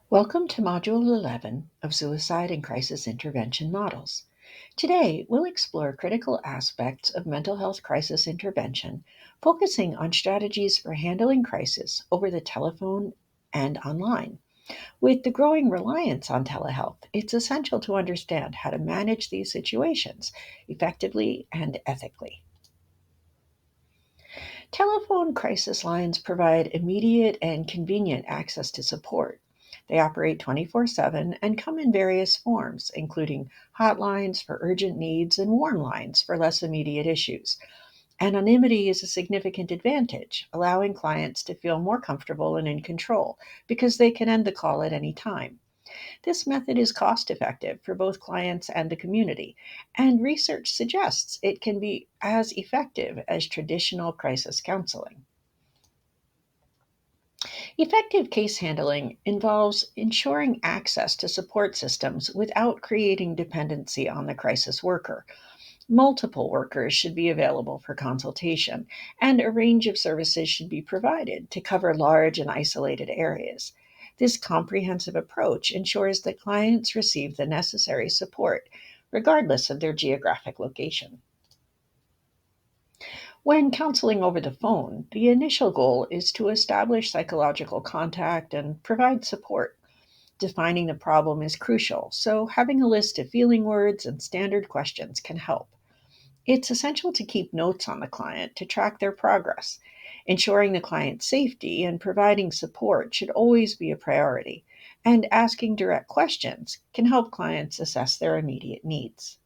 Welcome to Module 11 of Suicide and Crisis Intervention Models. Today, we'll explore critical aspects of mental health crisis intervention, focusing on strategies for handling crisis over the telephone and online. With the growing reliance on telehealth, it's essential to understand how to manage these situations effectively and ethically. Telephone crisis lines provide immediate and convenient access to support. They operate 24/7 and come in various forms, including hotlines for urgent needs and warm lines for less immediate issues. Anonymity is a significant advantage, allowing clients to feel more comfortable and in control because they can end the call at any time. This method is cost effective for both clients and the community, and research suggests it can be as effective as traditional crisis counseling. Effective case handling involves ensuring access to support systems without creating dependency on the crisis worker. Multiple workers should be available for consultation, and a range of services should be provided to cover large and isolated areas. This comprehensive approach ensures that clients receive the necessary support, regardless of their geographic location. When counseling over the phone, the initial goal is to establish psychological contact and provide support. Defining the problem is crucial, so having a list of feeling words and standard questions can help. It's essential to keep notes on the client to track their progress. Ensuring the client's safety and providing support should always be a priority, and asking direct questions can help clients assess their immediate needs.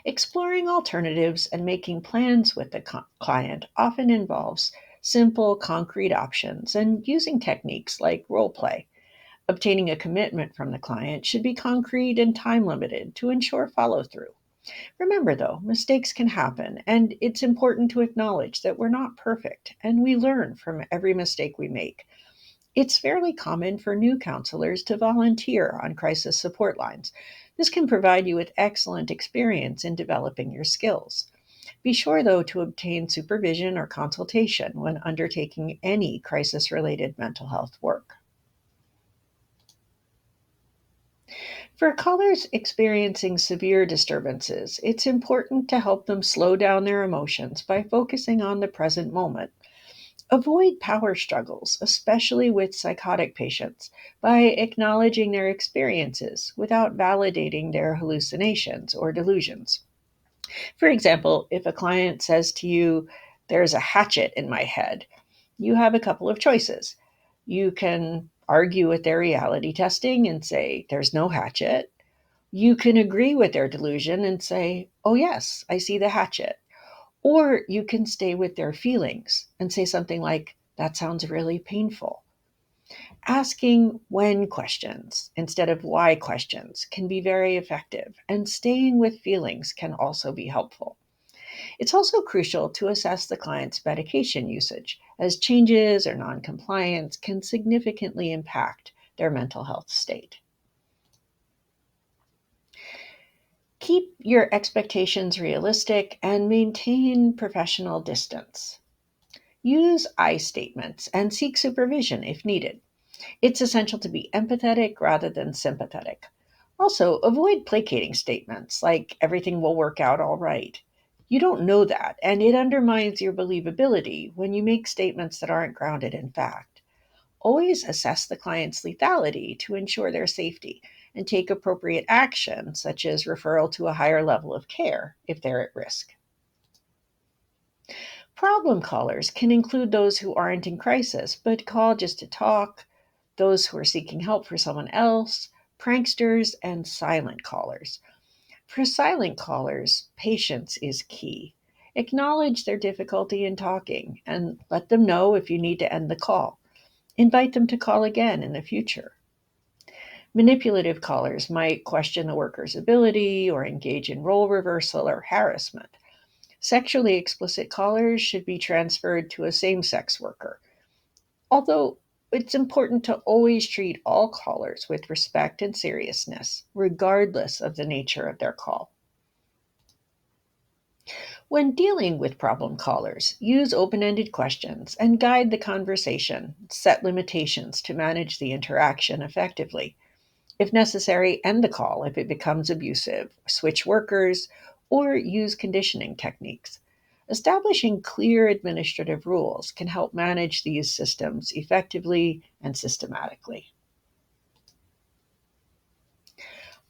Exploring alternatives and making plans with the client often involves simple, concrete options and using techniques like role play. Obtaining a commitment from the client should be concrete and time limited to ensure follow through. Remember, though, mistakes can happen, and it's important to acknowledge that we're not perfect and we learn from every mistake we make. It's fairly common for new counselors to volunteer on crisis support lines. This can provide you with excellent experience in developing your skills. Be sure, though, to obtain supervision or consultation when undertaking any crisis related mental health work. For callers experiencing severe disturbances, it's important to help them slow down their emotions by focusing on the present moment. Avoid power struggles, especially with psychotic patients, by acknowledging their experiences without validating their hallucinations or delusions. For example, if a client says to you, "There's a hatchet in my head," you have a couple of choices. You can argue with their reality testing and say, "There's no hatchet." You can agree with their delusion and say, "Oh, yes, I see the hatchet." Or you can stay with their feelings and say something like, "That sounds really painful." Asking when questions instead of why questions can be very effective, and staying with feelings can also be helpful. It's also crucial to assess the client's medication usage, as changes or noncompliance can significantly impact their mental health state. Keep your expectations realistic and maintain professional distance. Use I statements and seek supervision if needed. It's essential to be empathetic rather than sympathetic. Also, avoid placating statements like everything will work out all right. You don't know that, and it undermines your believability when you make statements that aren't grounded in fact. Always assess the client's lethality to ensure their safety and take appropriate action, such as referral to a higher level of care if they're at risk. Problem callers can include those who aren't in crisis but call just to talk, those who are seeking help for someone else, pranksters, and silent callers. For silent callers, patience is key. Acknowledge their difficulty in talking and let them know if you need to end the call. Invite them to call again in the future. Manipulative callers might question the worker's ability or engage in role reversal or harassment. Sexually explicit callers should be transferred to a same sex worker, although it's important to always treat all callers with respect and seriousness, regardless of the nature of their call. When dealing with problem callers, use open ended questions and guide the conversation. Set limitations to manage the interaction effectively. If necessary, end the call if it becomes abusive, switch workers, or use conditioning techniques. Establishing clear administrative rules can help manage these systems effectively and systematically.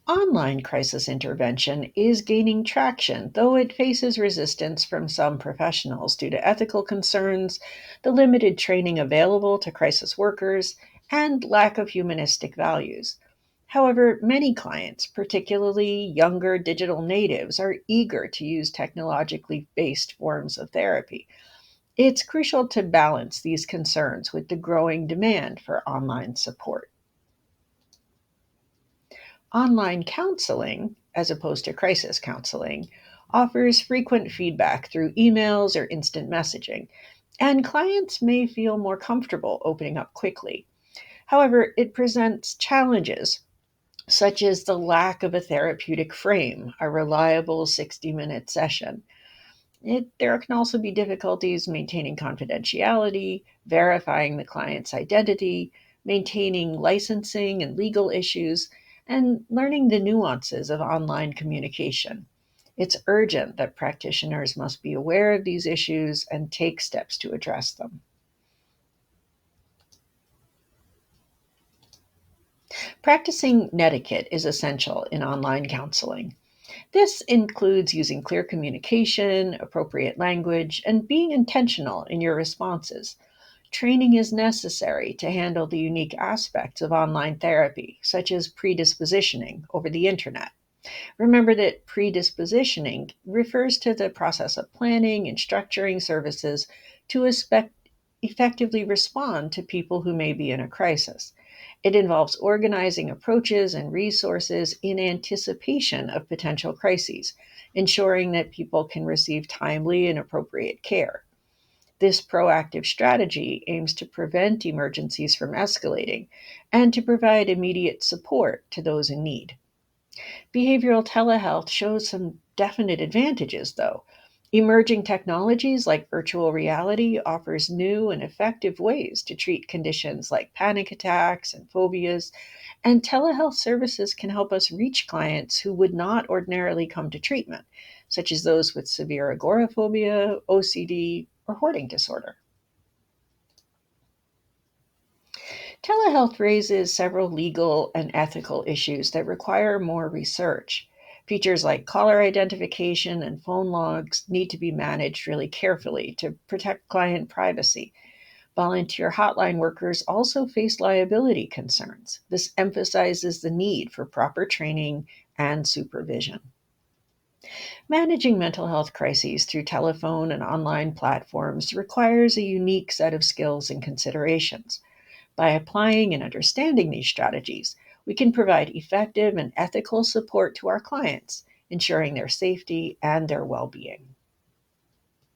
Online crisis intervention is gaining traction, though it faces resistance from some professionals due to ethical concerns, the limited training available to crisis workers, and lack of humanistic values. However, many clients, particularly younger digital natives, are eager to use technologically based forms of therapy. It's crucial to balance these concerns with the growing demand for online support. Online counseling, as opposed to crisis counseling, offers frequent feedback through emails or instant messaging, and clients may feel more comfortable opening up quickly. However, it presents challenges such as the lack of a therapeutic frame, a reliable 60-minute session. There can also be difficulties maintaining confidentiality, verifying the client's identity, maintaining licensing and legal issues, and learning the nuances of online communication. It's urgent that practitioners must be aware of these issues and take steps to address them. Practicing netiquette is essential in online counseling. This includes using clear communication, appropriate language, and being intentional in your responses. Training is necessary to handle the unique aspects of online therapy, such as predispositioning over the internet. Remember that predispositioning refers to the process of planning and structuring services to effectively respond to people who may be in a crisis. It involves organizing approaches and resources in anticipation of potential crises, ensuring that people can receive timely and appropriate care. This proactive strategy aims to prevent emergencies from escalating and to provide immediate support to those in need. Behavioral telehealth shows some definite advantages, though. Emerging technologies like virtual reality offers new and effective ways to treat conditions like panic attacks and phobias, and telehealth services can help us reach clients who would not ordinarily come to treatment, such as those with severe agoraphobia, OCD, or hoarding disorder. Telehealth raises several legal and ethical issues that require more research. Features like caller identification and phone logs need to be managed really carefully to protect client privacy. Volunteer hotline workers also face liability concerns. This emphasizes the need for proper training and supervision. Managing mental health crises through telephone and online platforms requires a unique set of skills and considerations. By applying and understanding these strategies, we can provide effective and ethical support to our clients, ensuring their safety and their well being.